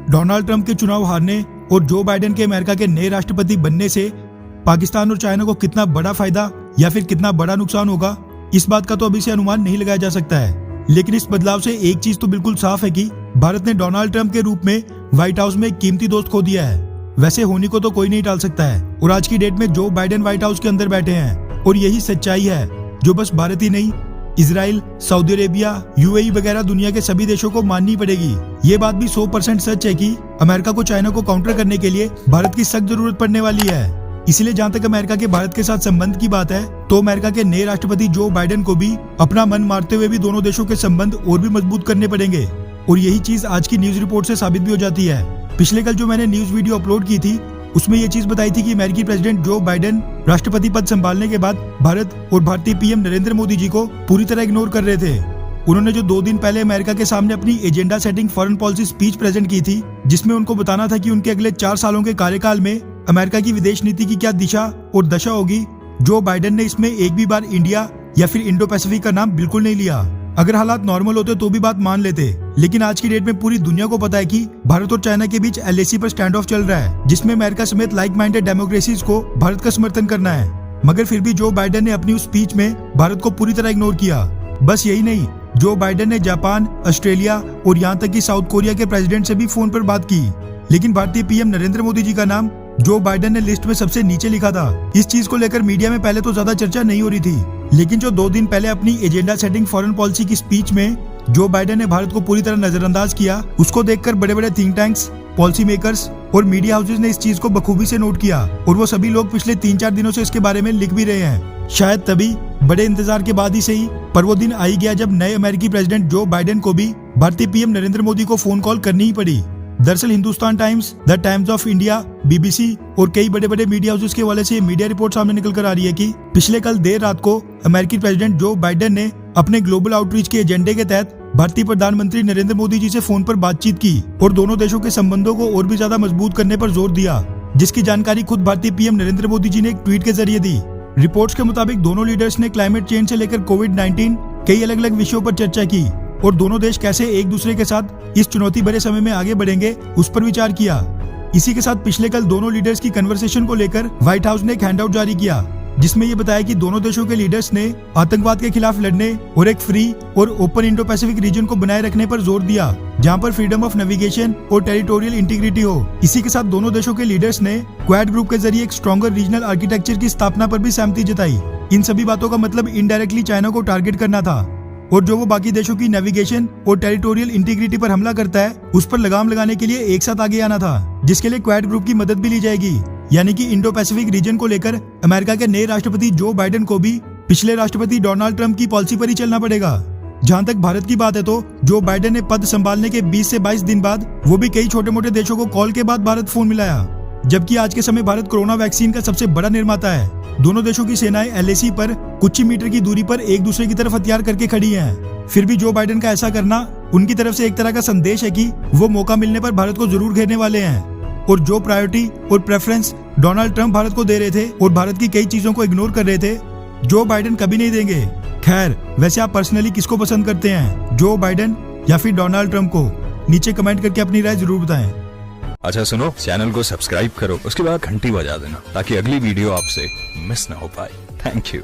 Donald Trump के चुनाव हारने और जो बाइडेन के अमेरिका के नए राष्ट्रपति बनने से पाकिस्तान और चाइना को कितना बड़ा फायदा या फिर कितना बड़ा नुकसान होगा, इस बात का तो अभी से अनुमान नहीं लगाया जा सकता है। लेकिन इस बदलाव से एक चीज तो बिल्कुल साफ है कि भारत ने डोनाल्ड ट्रंप के रूप में व्हाइट हाउस में एक कीमती दोस्त खो दिया है। वैसे होने को तो कोई नहीं टाल सकता है और आज की डेट में जो बाइडेन व्हाइट हाउस के अंदर बैठे हैं और यही सच्चाई है जो बस भारत ही नहीं, इजराइल, सऊदी अरेबिया, यूएई वगैरह दुनिया के सभी देशों को माननी पड़ेगी। ये बात भी 100% सच है कि अमेरिका को चाइना को काउंटर करने के लिए भारत की सख्त जरूरत पड़ने वाली है। इसलिए जहाँ तक अमेरिका के भारत के साथ संबंध की बात है तो अमेरिका के नए राष्ट्रपति जो बाइडेन को भी अपना मन मारते हुए भी दोनों देशों के संबंध और भी मजबूत करने पड़ेंगे। और यही चीज आज की न्यूज रिपोर्ट से साबित भी हो जाती है। पिछले कल जो मैंने न्यूज वीडियो अपलोड की थी उसमें ये चीज बताई थी कि अमेरिकी प्रेसिडेंट जो बाइडेन राष्ट्रपति पद संभालने के बाद भारत और भारतीय पीएम नरेंद्र मोदी जी को पूरी तरह इग्नोर कर रहे थे। उन्होंने जो 2 दिन पहले अमेरिका के सामने अपनी agenda setting foreign policy speech present की थी, जिसमें उनको बताना था कि उनके अगले 4 सालों के कार्यकाल में अमेरिका की विदेश नीति की क्या दिशा और दशा होगी, जो बाइडेन ने इसमें एक भी बार इंडिया या फिर इंडो पैसिफिक का नाम बिल्कुल नहीं लिया। अगर हालात नॉर्मल होते तो भी बात मान लेते, लेकिन आज की डेट में पूरी दुनिया को पता है कि भारत और चाइना के बीच LAC पर स्टैंड ऑफ चल रहा है, जिसमें अमेरिका समेत लाइक माइंडेड डेमोक्रेसीज को भारत का समर्थन करना है। मगर फिर भी जो बाइडेन ने अपनी उस स्पीच में भारत को पूरी तरह इग्नोर किया। बस यही नहीं, जो बाइडेन ने जापान, ऑस्ट्रेलिया और यहाँ तक कि साउथ कोरिया के प्रेसिडेंट से भी फोन पर बात की, लेकिन भारतीय पीएम नरेंद्र मोदी जी का नाम जो बाइडेन ने लिस्ट में सबसे नीचे लिखा था। इस चीज को लेकर मीडिया में पहले तो ज्यादा चर्चा नहीं हो रही थी, लेकिन जो 2 दिन पहले अपनी एजेंडा सेटिंग फॉरेन पॉलिसी की स्पीच में जो बाइडेन ने भारत को पूरी तरह नजरअंदाज किया, उसको देखकर बड़े बड़े थिंक टैंक्स, पॉलिसी मेकर्स और मीडिया हाउसेज ने इस चीज को बखूबी से नोट किया और वो सभी लोग पिछले 3-4 दिनों से इसके बारे में लिख भी रहे हैं। शायद तभी बड़े इंतजार के बाद ही सही, पर वो दिन आ ही गया जब नए अमेरिकी प्रेसिडेंट जो बाइडेन को भी भारतीय पीएम नरेंद्र मोदी को फोन कॉल करनी ही पड़ी। दरअसल Hindustan times, the times of India, BBC और कई बड़े बड़े मीडिया हाउसेस के हवाले से मीडिया रिपोर्ट सामने निकल कर आ रही है कि पिछले कल देर रात को अमेरिकी प्रेसिडेंट जो बाइडेन ने अपने ग्लोबल आउटरीच के एजेंडे के तहत भारतीय प्रधानमंत्री नरेंद्र मोदी जी से फोन पर बातचीत की और दोनों देशों के संबंधों को और भी ज्यादा मजबूत करने पर जोर दिया, जिसकी जानकारी खुद भारतीय पीएम नरेंद्र मोदी जी ने एक ट्वीट के जरिए दी। रिपोर्ट्स के मुताबिक दोनों लीडर्स ने क्लाइमेट चेंज से लेकर कोविड-19 कई अलग अलग विषयों पर चर्चा की और दोनों देश कैसे एक दूसरे के साथ इस चुनौती भरे समय में आगे बढ़ेंगे उस पर विचार किया। इसी के साथ पिछले कल दोनों लीडर्स की कन्वर्सेशन को लेकर व्हाइट हाउस ने एक हैंडआउट जारी किया, जिसमें ये बताया कि दोनों देशों के लीडर्स ने आतंकवाद के खिलाफ लड़ने और एक फ्री और ओपन इंडो पैसिफिक रीजन को बनाए रखने पर जोर दिया, जहां पर फ्रीडम ऑफ नेविगेशन और टेरिटोरियल इंटीग्रिटी हो। इसी के साथ दोनों देशों के लीडर्स ने क्वाड ग्रुप के जरिए एक स्ट्रॉन्गर रीजनल आर्किटेक्चर की स्थापना पर भी सहमति जताई। इन सभी बातों का मतलब इनडायरेक्टली चाइना को टारगेट करना था और जो वो बाकी देशों की नेविगेशन और टेरिटोरियल इंटीग्रिटी पर हमला करता है उस पर लगाम लगाने के लिए एक साथ आगे आना था, जिसके लिए क्वाड ग्रुप की मदद भी ली जाएगी। यानी कि इंडो पैसिफिक रीजन को लेकर अमेरिका के नए राष्ट्रपति जो बाइडेन को भी पिछले राष्ट्रपति डोनाल्ड ट्रंप की पॉलिसी पर ही चलना पड़ेगा। जहां तक भारत की बात है तो जो बाइडेन ने पद संभालने के 20 से 22 दिन बाद वो भी कई छोटे मोटे देशों को कॉल के बाद भारत फोन मिलाया, जबकि आज के समय भारत कोरोना वैक्सीन का सबसे बड़ा निर्माता है। दोनों देशों की सेनाएं LAC पर कुछ ही मीटर की दूरी पर एक दूसरे की तरफ हथियार करके खड़ी हैं। फिर भी जो बाइडेन का ऐसा करना उनकी तरफ से एक तरह का संदेश है कि वो मौका मिलने पर भारत को जरूर घेरने वाले हैं और जो प्रायोरिटी और प्रेफरेंस डोनाल्ड ट्रंप भारत को दे रहे थे और भारत की कई चीजों को इग्नोर कर रहे थे, जो बाइडेन कभी नहीं देंगे। खैर, वैसे आप पर्सनली किसको पसंद करते हैं, जो बाइडेन या फिर डोनाल्ड ट्रंप को? नीचे कमेंट करके अपनी राय जरूर बताएं। अच्छा सुनो, चैनल को सब्सक्राइब करो, उसके बाद घंटी बजा देना ताकि अगली वीडियो आपसे मिस ना हो पाए। Thank you.